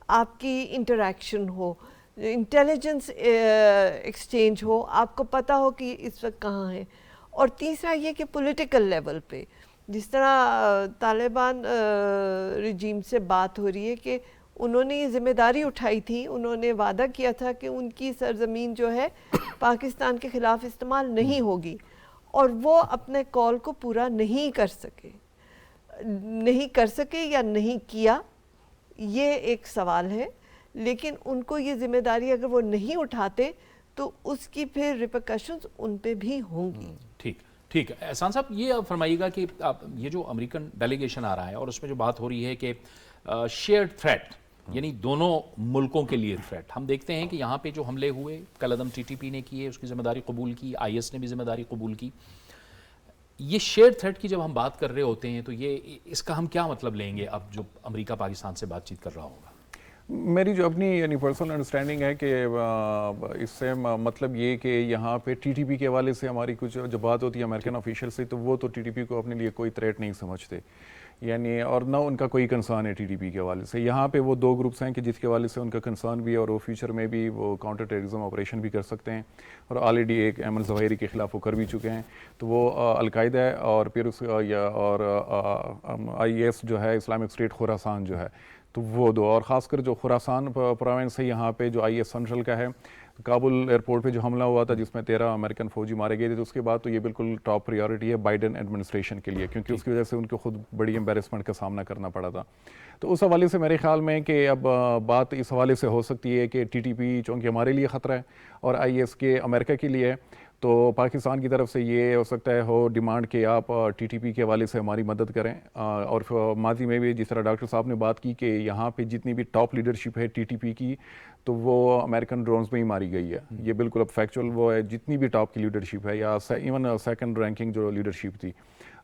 Speaker 1: آپ کی انٹریکشن ہو, انٹیلیجنس ایکسچینج ہو, آپ کو پتہ ہو کہ اس وقت کہاں ہے. اور تیسرا یہ کہ پولیٹیکل لیول پہ جس طرح طالبان رجیم سے بات ہو رہی ہے کہ انہوں نے یہ ذمہ داری اٹھائی تھی, انہوں نے وعدہ کیا تھا کہ ان کی سرزمین جو ہے پاکستان کے خلاف استعمال نہیں ہوگی, اور وہ اپنے کال کو پورا نہیں کر سکے یا نہیں کیا. یہ ایک سوال ہے, لیکن ان کو یہ ذمہ داری اگر وہ نہیں اٹھاتے تو اس کی پھر ریپرکشنز ان پہ بھی ہوں گی.
Speaker 2: ٹھیک ہے. احسان صاحب یہ آپ فرمائیے گا کہ یہ جو امریکن ڈیلیگیشن آ رہا ہے اور اس میں جو بات ہو رہی ہے کہ شیئرڈ تھریٹ, یعنی دونوں ملکوں کے لیے تھریٹ, ہم دیکھتے ہیں کہ یہاں پہ جو حملے ہوئے کل عدم ٹی ٹی پی نے کیے, اس کی ذمہ داری قبول کی, آئی ایس نے بھی ذمہ داری قبول کی. یہ شیئر تھریٹ کی جب ہم بات کر رہے ہوتے ہیں تو یہ اس کا ہم کیا مطلب لیں گے اب جو امریکہ پاکستان سے بات چیت کر رہا ہوگا؟
Speaker 4: میری جو اپنی یعنی پرسنل انڈرسٹینڈنگ ہے کہ اس سے مطلب یہ کہ یہاں پہ ٹی ٹی پی کے حوالے سے ہماری کچھ جو بات ہوتی ہے امریکن آفیشل سے, تو وہ تو ٹی ٹی پی کو اپنے لیے کوئی تھریٹ نہیں سمجھتے, یعنی اور نہ ان کا کوئی کنسرن ہے ٹی ٹی پی کے حوالے سے. یہاں پہ وہ دو گروپس ہیں کہ جس کے حوالے سے ان کا کنسرن بھی ہے, اور وہ فیوچر میں بھی وہ کاؤنٹر ٹیررزم آپریشن بھی کر سکتے ہیں, اور آلریڈی ایک ایمن ظواہری کے خلاف وہ کر بھی چکے ہیں. تو وہ القاعدہ ہے, اور پھر اور آئی ایس جو ہے, اسلامک اسٹیٹ خراسان جو ہے, تو وہ دو, اور خاص کر جو خراسان پروونس ہے یہاں پہ جو آئی ایس سینٹرل کا ہے, کابل ایئرپورٹ پہ جو حملہ ہوا تھا جس میں 13 امریکن فوجی مارے گئے تھے, تو اس کے بعد تو یہ بالکل ٹاپ پریورٹی ہے بائیڈن ایڈمنسٹریشن کے لیے, کیونکہ اس کی وجہ سے ان کو خود بڑی امبیرسمنٹ کا سامنا کرنا پڑا تھا. تو اس حوالے سے میرے خیال میں کہ اب بات اس حوالے سے ہو سکتی ہے کہ ٹی ٹی پی چونکہ ہمارے لیے خطرہ ہے اور آئی ایس کے امریکہ کے لیے ہے, تو پاکستان کی طرف سے یہ ہو سکتا ہے ہو ڈیمانڈ کہ آپ ٹی ٹی پی کے حوالے سے ہماری مدد کریں. اور ماضی میں بھی جس طرح ڈاکٹر صاحب نے بات کی کہ یہاں پہ جتنی بھی ٹاپ لیڈرشپ ہے ٹی ٹی پی کی, تو وہ امریکن ڈرونز میں ہی ماری گئی ہے. یہ بالکل اب فیکچوئل وہ ہے, جتنی بھی ٹاپ کی لیڈرشپ ہے یا ایون سیکنڈ رینکنگ جو لیڈرشپ تھی,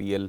Speaker 3: PL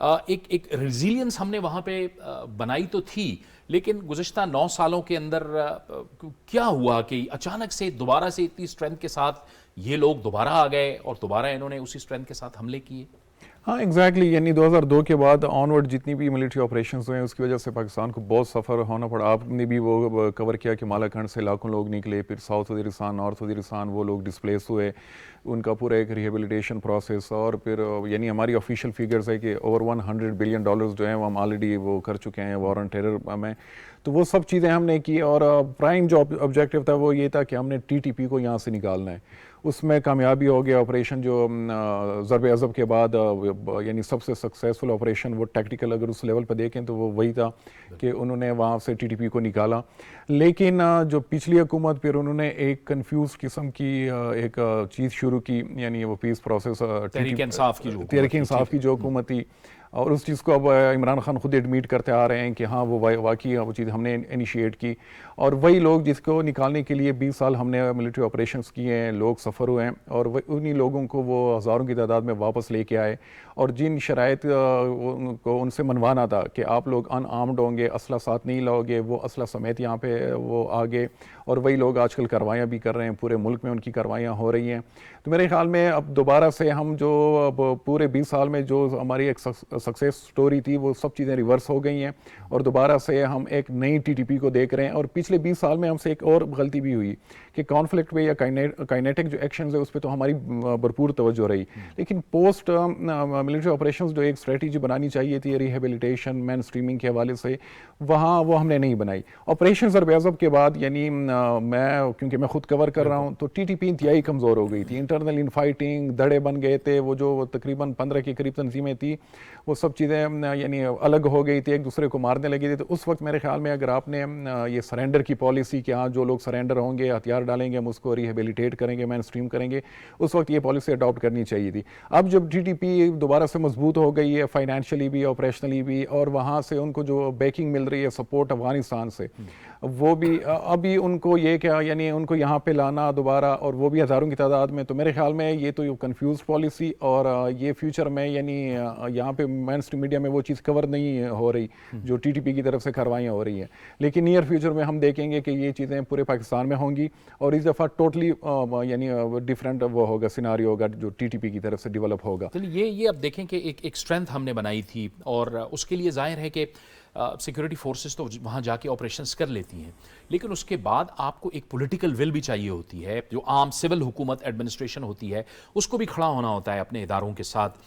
Speaker 2: ایک ریزیلینس ہم نے وہاں پہ بنائی تو تھی، لیکن گزشتہ 9 سالوں کے اندر کیا ہوا کہ اچانک سے دوبارہ سے اتنی اسٹرینتھ کے ساتھ یہ لوگ دوبارہ آ گئے اور دوبارہ انہوں نے اسی اسٹرینتھ کے ساتھ حملے کیے؟
Speaker 4: ہاں ایگزیکٹلی، یعنی 2002 کے بعد آنورڈ جتنی بھی ملٹری آپریشنز ہوئے ہیں اس کی وجہ سے پاکستان کو بہت سفر ہونا پڑا. آپ نے بھی وہ کور کیا کہ مالا کنڈ سے لاکھوں لوگ نکلے، پھر ساؤتھ وزیرستان، نارتھ وزیرستان وہ لوگ ڈسپلیس ہوئے، ان کا پورا ایک ریہیبلیٹیشن پروسیس، اور پھر یعنی ہماری آفیشیل فیگرز ہے کہ اوور $100 بلین جو ہیں وہ ہم آلریڈی وہ کر چکے ہیں وار آن ٹیرر میں. تو وہ سب چیزیں ہم نے کی، اور پرائم جو آبجیکٹیو تھا وہ یہ تھا کہ ہم نے TTP کو یہاں سے نکالنا ہے. اس میں کامیابی ہو گیا. آپریشن جو ضرب عضب کے بعد یعنی سب سے سکسیزفل آپریشن وہ ٹیکٹیکل اگر اس لیول پہ دیکھیں تو وہ وہی تھا کہ انہوں نے وہاں سے TTP کو نکالا. لیکن جو پچھلی حکومت پھر انہوں نے ایک کنفیوز قسم کی ایک چیز شروع کی، یعنی وہ پیس پروسیس
Speaker 2: تحریک انصاف
Speaker 4: کی جو حکومت تھی، اور اس چیز کو اب عمران خان خود ایڈمیٹ کرتے آ رہے ہیں کہ ہاں وہ واقعی وہ چیز ہم نے انیشیٹ کی. اور وہی لوگ جس کو نکالنے کے لیے 20 سال ہم نے ملٹری آپریشنز کیے ہیں، لوگ سفر ہوئے ہیں، اور انہی لوگوں کو وہ ہزاروں کی تعداد میں واپس لے کے آئے. اور جن شرائط کو ان سے منوانا تھا کہ آپ لوگ ان آرمڈ ہوں گے، اسلحہ ساتھ نہیں لاؤ گے، وہ اسلحہ سمیت یہاں پہ وہ آگے. اور وہی لوگ آج کل کاروائیاں بھی کر رہے ہیں، پورے ملک میں ان کی کاروائیاں ہو رہی ہیں. تو میرے خیال میں اب دوبارہ سے ہم جو پورے 20 سال میں جو ہماری ایک سکسیس سٹوری تھی وہ سب چیزیں ریورس ہو گئی ہیں، اور دوبارہ سے ہم ایک نئی TTP کو دیکھ رہے ہیں. اور پچھلے 20 سال میں ہم سے ایک اور غلطی بھی ہوئی کہ کانفلکٹ پہ یا کائنیٹک جو ایکشنز ہے اس پہ تو ہماری بھرپور توجہ رہی، لیکن پوسٹ ملٹری آپریشنز جو ایک اسٹریٹجی بنانی چاہیے تھی ریہیبلیٹیشن مین اسٹریمنگ کے حوالے سے، وہاں وہ ہم نے نہیں بنائی. آپریشن ضرب عضب کے بعد یعنی کیونکہ میں خود کور کر رہا ہوں تو TTP انتہائی کمزور ہو گئی تھی. انٹرنل ان فائٹنگ دڑے بن گئے تھے، وہ جو تقریباً 15 کے قریب تنظیمیں تھیں وہ سب چیزیں یعنی الگ ہو گئی تھی، ایک دوسرے کو مارنے لگی تھی. تو اس وقت میرے خیال میں اگر آپ نے یہ سرینڈر کی پالیسی کہ ہاں جو لوگ سرینڈر ہوں گے، ہتھیار ڈالیں گے، ہم اس کو ریہیبلیٹیٹ کریں گے، مین اسٹریم کریں گے، اس وقت یہ پالیسی اڈاپٹ کرنی چاہیے تھی. اب جب TTP دوبارہ سے مضبوط ہو گئی ہے فائنینشلی بھی، آپریشنلی بھی، اور وہاں سے ان کو جو بیکنگ مل رہی ہے سپورٹ افغانستان سے، وہ بھی ابھی ان کو یہ کیا یعنی ان کو یہاں پہ لانا دوبارہ، اور وہ بھی ہزاروں کی تعداد میں. تو میرے خیال میں یہ تو کنفیوز پالیسی، اور یہ فیوچر میں یعنی یہاں پہ مین اسٹریم میڈیا میں وہ چیز کور نہیں ہو رہی جو TTP کی طرف سے کاروائیاں ہو رہی ہیں. لیکن نیئر فیوچر میں ہم دیکھیں گے کہ یہ چیزیں پورے پاکستان میں ہوں گی، اور اس دفعہ ٹوٹلی یعنی ڈفرینٹ وہ ہوگا سیناریو ہوگا جو TTP کی طرف سے ڈیولپ ہوگا.
Speaker 2: یہ اب دیکھیں کہ ایک اسٹرینتھ ہم نے بنائی تھی، اور اس کے لیے ظاہر ہے کہ سیکورٹی فورسز تو وہاں جا کے آپریشنز کر لیتی ہیں، لیکن اس کے بعد آپ کو ایک پولیٹیکل ول بھی چاہیے ہوتی ہے. جو عام سول حکومت ایڈمنسٹریشن ہوتی ہے اس کو بھی کھڑا ہونا ہوتا ہے اپنے اداروں کے ساتھ.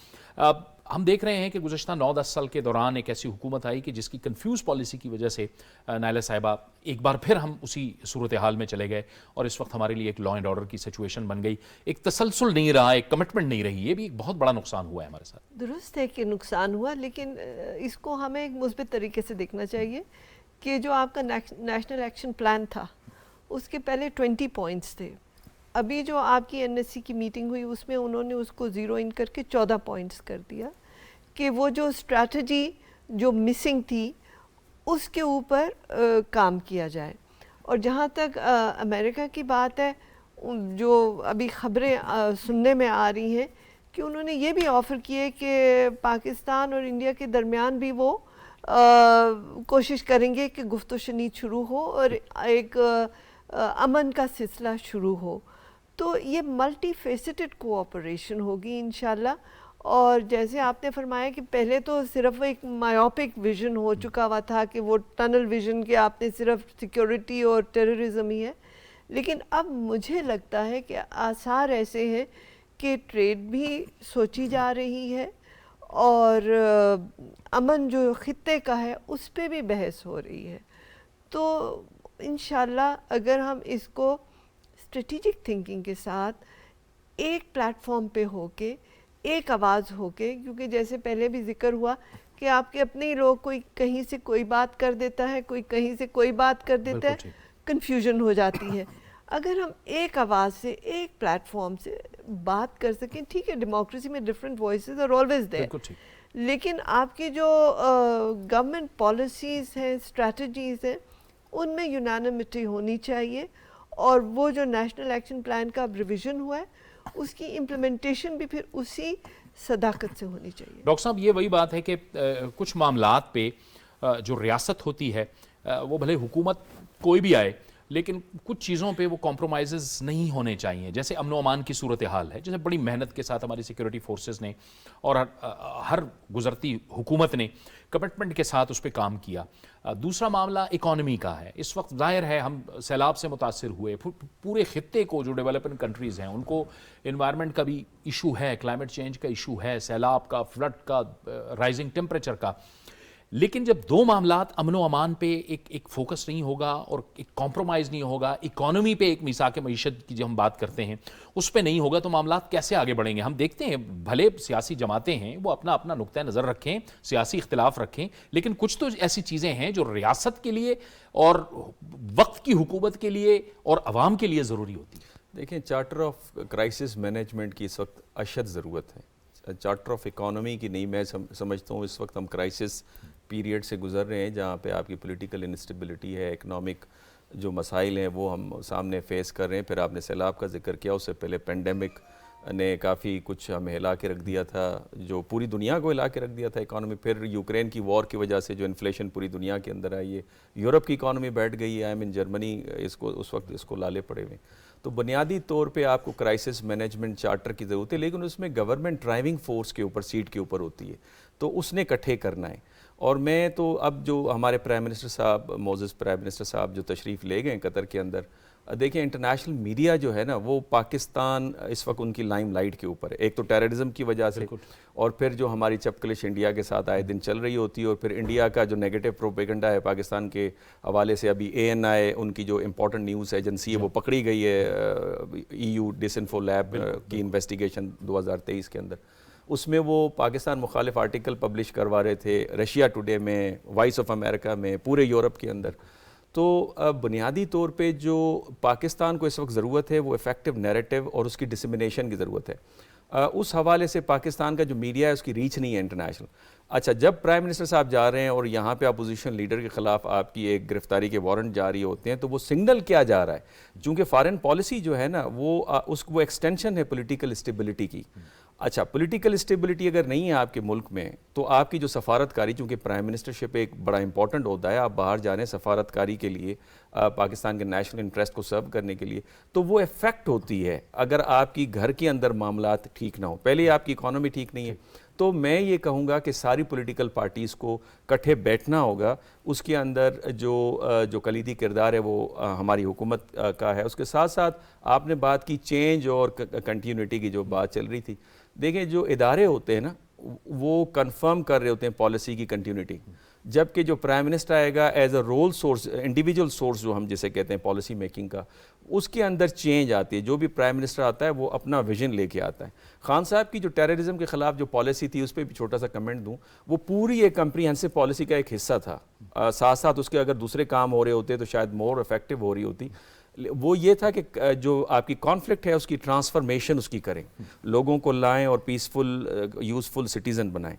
Speaker 2: ہم دیکھ رہے ہیں کہ گزشتہ 9-10 سال کے دوران ایک ایسی حکومت آئی کہ جس کی کنفیوز پالیسی کی وجہ سے نائلہ صاحبہ ایک بار پھر ہم اسی صورتحال میں چلے گئے، اور اس وقت ہمارے لیے ایک لا اینڈ آرڈر کی سچویشن بن گئی. ایک تسلسل نہیں رہا، ایک کمٹمنٹ نہیں رہی. یہ بھی ایک بہت بڑا نقصان ہوا ہے ہمارے ساتھ.
Speaker 1: درست ہے کہ نقصان ہوا، لیکن اس کو ہمیں ایک مثبت طریقے سے دیکھنا چاہیے کہ جو آپ کا نیشنل ایکشن پلان تھا اس کے پہلے 20 پوائنٹس تھے. ابھی جو آپ کی NSC کی میٹنگ ہوئی اس میں انہوں نے اس کو 0 ان کر کے 14 پوائنٹس کر دیا کہ وہ جو اسٹریٹجی جو مسنگ تھی اس کے اوپر کام کیا جائے. اور جہاں تک امریکہ کی بات ہے، جو ابھی خبریں سننے میں آ رہی ہیں کہ انہوں نے یہ بھی آفر کیے کہ پاکستان اور انڈیا کے درمیان بھی وہ کوشش کریں گے کہ گفت و شنید شروع ہو اور ایک امن کا سلسلہ شروع ہو. تو یہ ملٹی فیسٹڈ کوآپریشن ہوگی انشاءاللہ. اور جیسے آپ نے فرمایا کہ پہلے تو صرف ایک مایوپک ویژن ہو چکا ہوا تھا کہ وہ ٹنل ویژن کہ آپ نے صرف سیکیورٹی اور ٹیررزم ہی ہے، لیکن اب مجھے لگتا ہے کہ آثار ایسے ہیں کہ ٹریڈ بھی سوچی جا رہی ہے، اور امن جو خطے کا ہے اس پہ بھی بحث ہو رہی ہے. تو انشاءاللہ اگر ہم اس کو اسٹریٹجک تھنکنگ کے ساتھ ایک پلیٹ فارم پہ ہو کے، ایک آواز ہو کے، کیونکہ جیسے پہلے بھی ذکر ہوا کہ آپ کے اپنے ہی لوگ کوئی کہیں سے کوئی بات کر دیتا ہے، کوئی کہیں سے کوئی بات کر دیتا ہے، کنفیوژن ہو جاتی ہے. اگر ہم ایک آواز سے ایک پلیٹ فارم سے بات کر سکیں، ٹھیک ہے ڈیموکریسی میں different voices are always there, لیکن آپ کی جو گورنمنٹ پالیسیز ہیں، اسٹریٹجیز ہیں، ان میں یونانیمٹی ہونی چاہیے. اور وہ جو نیشنل ایکشن پلان کا ریویژن ہوا ہے اس کی امپلیمنٹیشن بھی پھر اسی صداقت سے ہونی چاہیے.
Speaker 2: ڈاکٹر صاحب یہ وہی بات ہے کہ کچھ معاملات پہ جو ریاست ہوتی ہے وہ بھلے حکومت کوئی بھی آئے لیکن کچھ چیزوں پہ وہ کمپرومائزز نہیں ہونے چاہیے. جیسے امن و امان کی صورتحال ہے جیسے بڑی محنت کے ساتھ ہماری سیکیورٹی فورسز نے اور ہر گزرتی حکومت نے کمٹمنٹ کے ساتھ اس پہ کام کیا. دوسرا معاملہ اکانومی کا ہے. اس وقت ظاہر ہے ہم سیلاب سے متاثر ہوئے, پورے خطے کو جو ڈیولپنگ کنٹریز ہیں ان کو انوائرمنٹ کا بھی ایشو ہے, کلائمیٹ چینج کا ایشو ہے, سیلاب کا, فلڈ کا, رائزنگ ٹیمپریچر کا. لیکن جب دو معاملات امن و امان پہ ایک فوکس نہیں ہوگا اور ایک کمپرومائز نہیں ہوگا, اکانومی پہ ایک میثاق معیشت کی جو ہم بات کرتے ہیں اس پہ نہیں ہوگا, تو معاملات کیسے آگے بڑھیں گے؟ ہم دیکھتے ہیں بھلے سیاسی جماعتیں ہیں وہ اپنا اپنا نقطہ نظر رکھیں, سیاسی اختلاف رکھیں, لیکن کچھ تو ایسی چیزیں ہیں جو ریاست کے لیے اور وقت کی حکومت کے لیے اور عوام کے لیے ضروری ہوتی ہے.
Speaker 3: دیکھیں, چارٹر آف کرائسس مینجمنٹ کی اس وقت اشد ضرورت ہے. چارٹر آف اکانومی کی نہیں. میں سمجھتا ہوں اس وقت ہم کرائسس پیریڈ سے گزر رہے ہیں جہاں پہ آپ کی پولیٹیکل انسٹیبلٹی ہے, اکنامک جو مسائل ہیں وہ ہم سامنے فیس کر رہے ہیں. پھر آپ نے سیلاب کا ذکر کیا, اس سے پہلے پینڈیمک نے کافی کچھ ہمیں ہلا کے رکھ دیا تھا, جو پوری دنیا کو ہلا کے رکھ دیا تھا اکانومی. پھر یوکرین کی وار کی وجہ سے جو انفلیشن پوری دنیا کے اندر آئی ہے, یورپ کی اکانومی بیٹھ گئی ہے, جرمنی اس وقت اس کو لالے پڑے ہوئے. تو بنیادی طور پہ آپ کو کرائسس مینجمنٹ چارٹر کی ضرورت ہے, لیکن اس میں گورنمنٹ ڈرائیونگ فورس کے اوپر, سیٹ کے اوپر ہوتی ہے, تو اس نے اکٹھے کرنا ہے. اور میں تو اب جو ہمارے پرائم منسٹر صاحب, موزز پرائم منسٹر صاحب جو تشریف لے گئے قطر کے اندر, دیکھیں انٹرنیشنل میڈیا جو ہے نا وہ پاکستان اس وقت ان کی لائم لائٹ کے اوپر ہے. ایک تو ٹیررزم کی وجہ سے, اور پھر جو ہماری چپکلش انڈیا کے ساتھ آئے دن چل رہی ہوتی ہے, اور پھر انڈیا کا جو نیگیٹو پروپیگنڈا ہے پاکستان کے حوالے سے. ابھی ANI ان کی جو امپورٹنٹ نیوز ایجنسی ہے وہ پکڑی گئی ہے EU ڈس انفو لیب کی انویسٹیگیشن 2023 کے اندر. اس میں وہ پاکستان مخالف آرٹیکل پبلش کروا رہے تھے رشیا ٹوڈے میں, وائس آف امریکہ میں, پورے یورپ کے اندر. تو بنیادی طور پہ جو پاکستان کو اس وقت ضرورت ہے وہ افیکٹو نیریٹو اور اس کی ڈسمینیشن کی ضرورت ہے. اس حوالے سے پاکستان کا جو میڈیا ہے اس کی ریچ نہیں ہے انٹرنیشنل. اچھا, جب پرائم منسٹر صاحب جا رہے ہیں اور یہاں پہ اپوزیشن لیڈر کے خلاف آپ کی ایک گرفتاری کے وارنٹ جاری ہوتے ہیں, تو وہ سگنل کیا جا رہا ہے؟ چونکہ فارن پالیسی جو ہے نا وہ ایکسٹینشن ہے پولیٹیکل اسٹیبلٹی کی. اچھا, پولیٹیکل اسٹیبلٹی اگر نہیں ہے آپ کے ملک میں, تو آپ کی جو سفارت کاری, چونکہ پرائم منسٹرشپ ایک بڑا امپورٹنٹ ہوتا ہے, آپ باہر جا رہے ہیں سفارت کاری کے لیے, پاکستان کے نیشنل انٹرسٹ کو سرو کرنے کے لیے, تو وہ افیکٹ ہوتی ہے اگر آپ کی گھر کے اندر معاملات ٹھیک نہ ہوں. پہلے آپ کی اکانومی ٹھیک نہیں ہے, تو میں یہ کہوں گا کہ ساری پولیٹیکل پارٹیز کو کٹھے بیٹھنا ہوگا. اس کے اندر جو کلیدی کردار ہے وہ ہماری حکومت کا ہے. اس کے ساتھ ساتھ آپ نے بات کی چینج اور کنٹینیوٹی کی جو بات چل رہی تھی. دیکھیں, جو ادارے ہوتے ہیں نا وہ کنفرم کر رہے ہوتے ہیں پالیسی کی کنٹینیوٹی, جبکہ جو پرائم منسٹر آئے گا as a role source, individual source جو ہم جسے کہتے ہیں پالیسی میکنگ کا, اس کے اندر چینج آتی ہے. جو بھی پرائم منسٹر آتا ہے وہ اپنا ویژن لے کے آتا ہے. خان صاحب کی جو ٹیررزم کے خلاف جو پالیسی تھی اس پہ بھی چھوٹا سا کمنٹ دوں, وہ پوری ایک کمپریہنسو پالیسی کا ایک حصہ تھا. ساتھ ساتھ اس کے اگر دوسرے کام ہو رہے ہوتے تو شاید مور افیکٹو ہو رہی ہوتی. وہ یہ تھا کہ جو آپ کی کانفلکٹ ہے اس کی ٹرانسفارمیشن اس کی کریں, لوگوں کو لائیں اور پیسفل یوزفل سٹیزن بنائیں.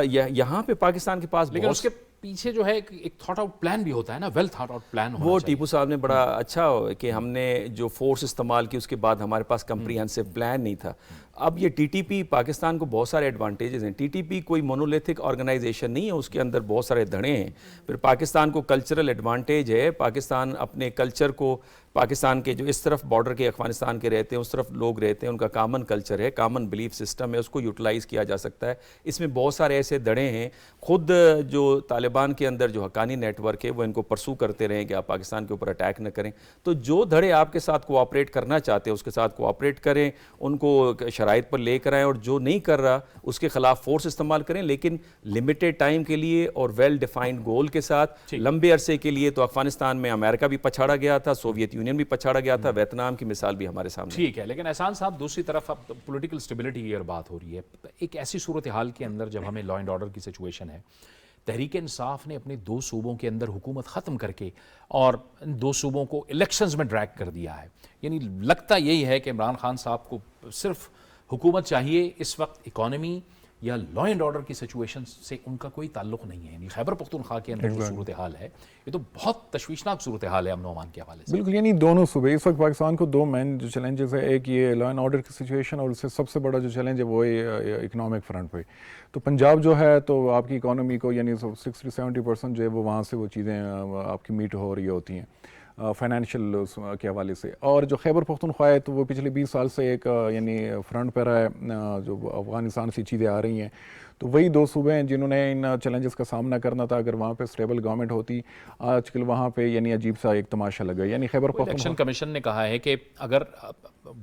Speaker 3: یہاں پہ پاکستان کے پاس,
Speaker 2: لیکن اس کے پیچھے جو ہے ایک تھاٹ آؤٹ پلان بھی ہوتا ہے نا, ویل تھاٹ آؤٹ پلان.
Speaker 3: وہ ٹیپو صاحب نے بڑا اچھا کہ ہم نے جو فورس استعمال کی اس کے بعد ہمارے پاس کمپریہنسو پلان نہیں تھا. اب یہ TTP پاکستان کو بہت سارے ایڈوانٹیجز ہیں. TTP کوئی مونولیتھک آرگنائزیشن نہیں ہے, اس کے اندر بہت سارے دھڑے ہیں. پھر پاکستان کو کلچرل ایڈوانٹیج ہے, پاکستان اپنے کلچر کو, پاکستان کے جو اس طرف بارڈر کے افغانستان کے رہتے ہیں اس طرف لوگ رہتے ہیں, ان کا کامن کلچر ہے, کامن بلیف سسٹم ہے, اس کو یوٹیلائز کیا جا سکتا ہے. اس میں بہت سارے ایسے دھڑے ہیں. خود جو طالبان کے اندر جو حقانی نیٹ ورک ہے وہ ان کو پرسو کرتے رہیں کہ آپ پاکستان کے اوپر اٹیک نہ کریں. تو جو دھڑے آپ کے ساتھ کوآپریٹ کرنا چاہتے ہیں اس کے ساتھ کوآپریٹ کریں, ان کو شرائط پر لے کر آئیں, اور جو نہیں کر رہا اس کے خلاف فورس استعمال کریں, لیکن لمیٹڈ ٹائم کے لیے اور ویل ڈیفائنڈ گول کے ساتھ. لمبے عرصے کے لیے تو افغانستان میں امریکہ بھی پچھاڑا گیا تھا, سوویت یونین بھی پچھاڑا گیا تھا, ویتنام کی مثال بھی ہمارے سامنے.
Speaker 2: ٹھیک ہے, لیکن احسان صاحب دوسری طرف اب پولیٹیکل اسٹیبلٹی کی بات ہو رہی ہے. ایک ایسی صورتحال کے اندر جب ہمیں لا اینڈ آرڈر کی سچویشن ہے, تحریک انصاف نے اپنے 2 صوبوں کے اندر حکومت ختم کر کے اور 2 صوبوں کو الیکشنز میں ڈریگ کر دیا ہے. یعنی لگتا یہی ہے کہ عمران خان صاحب کو صرف حکومت چاہیے اس وقت, اکانومی یا لا اینڈ آرڈر کی سچویشن سے ان کا کوئی تعلق نہیں ہے. یعنی خیبر پختونخوا کے اندر جو صورتحال ہے یہ تو بہت تشویشناک صورتحال ہے امن و امان کے حوالے سے.
Speaker 4: بالکل, یعنی دونوں صوبے اس وقت پاکستان کو دو مین جو چیلنجز ہے, ایک یہ لا اینڈ آرڈر کی سچویشن اور اس سے سب سے بڑا جو چیلنج ہے وہ اکنامک فرنٹ پہ. تو پنجاب جو ہے تو آپ کی اکانومی کو یعنی 60-70% جو ہے وہ وہاں سے وہ چیزیں آپ کی میٹ ہو رہی ہوتی ہیں فائنینشیل کے حوالے سے. اور جو خیبر پختونخوا ہے تو وہ پچھلے 20 سال سے ایک یعنی فرنٹ پہ رہا ہے جو افغانستان سے چیزیں آ رہی ہیں. تو وہی دو صوبے ہیں جنہوں نے ان چیلنجز کا سامنا کرنا تھا. اگر وہاں پہ اسٹیبل گورنمنٹ ہوتی, آج کل وہاں پہ یعنی عجیب سا ایک تماشا لگا. یعنی خیبر
Speaker 2: الیکشن
Speaker 4: پختونخوا
Speaker 2: کمیشن نے کہا ہے کہ اگر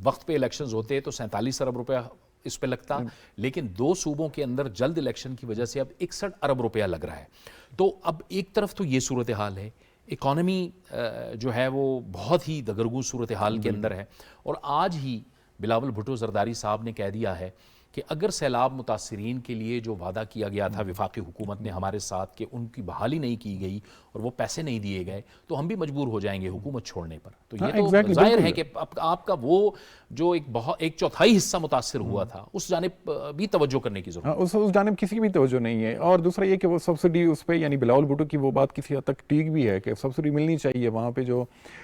Speaker 2: وقت پہ الیکشنز ہوتے تو 47 ارب روپیہ اس پہ لگتا, لیکن 2 صوبوں کے اندر جلد الیکشن کی وجہ سے اب 61 ارب روپیہ لگ رہا ہے. تو اب ایک طرف تو یہ صورتحال ہے, اکانومی جو ہے وہ بہت ہی دگرگوں صورتحال کے اندر ہے. اور آج ہی بلاول بھٹو زرداری صاحب نے کہہ دیا ہے کہ اگر سیلاب متاثرین کے لیے جو وعدہ کیا گیا تھا وفاقی حکومت نے ہمارے ساتھ کہ ان کی بحالی نہیں کی گئی اور وہ پیسے نہیں دیے گئے تو ہم بھی مجبور ہو جائیں گے حکومت چھوڑنے پر. تو یہ تو ظاہر ہے کہ آپ کا وہ جو ایک چوتھائی حصہ متاثر ہوا تھا اس جانب بھی توجہ کرنے کی ضرورت ہے.
Speaker 4: اس جانب کسی کی بھی توجہ نہیں ہے. اور دوسرا یہ کہ وہ سبسڈی اس پہ یعنی بلاول بھٹو کی وہ بات کسی حد تک ٹھیک بھی ہے کہ سبسڈی ملنی چاہیے. وہاں پہ جو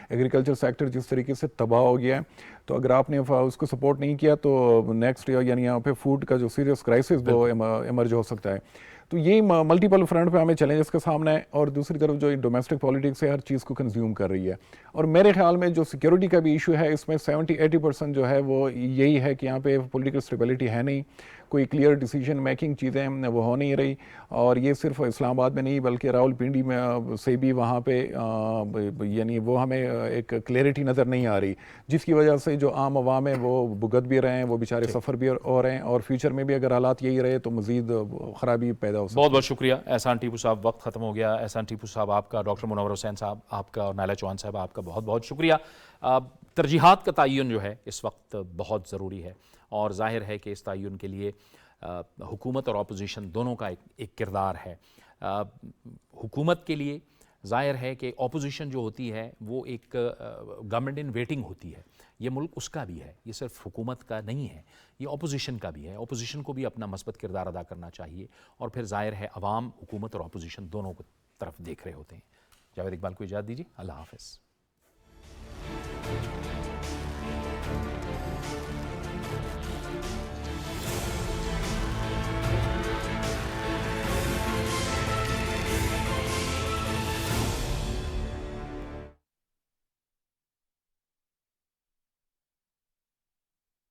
Speaker 4: ایگریکلچر سیکٹر جس طریقے سے تباہ ہو گیا ہے تو اگر آپ نے اس کو سپورٹ نہیں کیا تو نیکسٹ یعنی یہاں پہ فوڈ کا جو سیریس کرائسس وہ ایمرج ہو سکتا ہے. تو یہ ملٹیپل فرنٹ پہ ہمیں چیلنجز کا سامنا ہے. اور دوسری طرف جو ڈومیسٹک پالیٹکس ہے ہر چیز کو کنزیوم کر رہی ہے. اور میرے خیال میں جو سیکیورٹی کا بھی ایشو ہے اس میں 70-80% جو ہے وہ یہی ہے کہ یہاں پہ پولیٹیکل اسٹیبلٹی ہے نہیں, کوئی کلیئر ڈیسیجن میکنگ چیزیں وہ ہو نہیں رہی. اور یہ صرف اسلام آباد میں نہیں بلکہ راول پنڈی میں سے بھی وہاں پہ یعنی وہ ہمیں ایک کلیئرٹی نظر نہیں آ رہی, جس کی وجہ سے جو عام عوام ہیں وہ بھگت بھی رہے ہیں, وہ بیچارے سفر بھی ہو رہے ہیں. اور فیوچر میں بھی اگر حالات یہی رہے تو مزید خرابی پیدا ہو سکتی ہے.
Speaker 2: بہت بہت شکریہ احسان ٹیپو صاحب, وقت ختم ہو گیا. احسان ٹیپو صاحب آپ کا, ڈاکٹر منور حسین صاحب آپ کا, اور نائلہ چوہان صاحب آپ کا بہت بہت شکریہ. ترجیحات کا تعین جو ہے اس وقت بہت ضروری ہے اور ظاہر ہے کہ اس تعین کے لیے حکومت اور اپوزیشن دونوں کا ایک کردار ہے. حکومت کے لیے ظاہر ہے کہ اپوزیشن جو ہوتی ہے وہ ایک گورنمنٹ ان ویٹنگ ہوتی ہے. یہ ملک اس کا بھی ہے, یہ صرف حکومت کا نہیں ہے, یہ اپوزیشن کا بھی ہے. اپوزیشن کو بھی اپنا مثبت کردار ادا کرنا چاہیے. اور پھر ظاہر ہے عوام حکومت اور اپوزیشن دونوں کو طرف دیکھ رہے ہوتے ہیں. جاوید اقبال کو اجازت دیجیے, اللہ حافظ.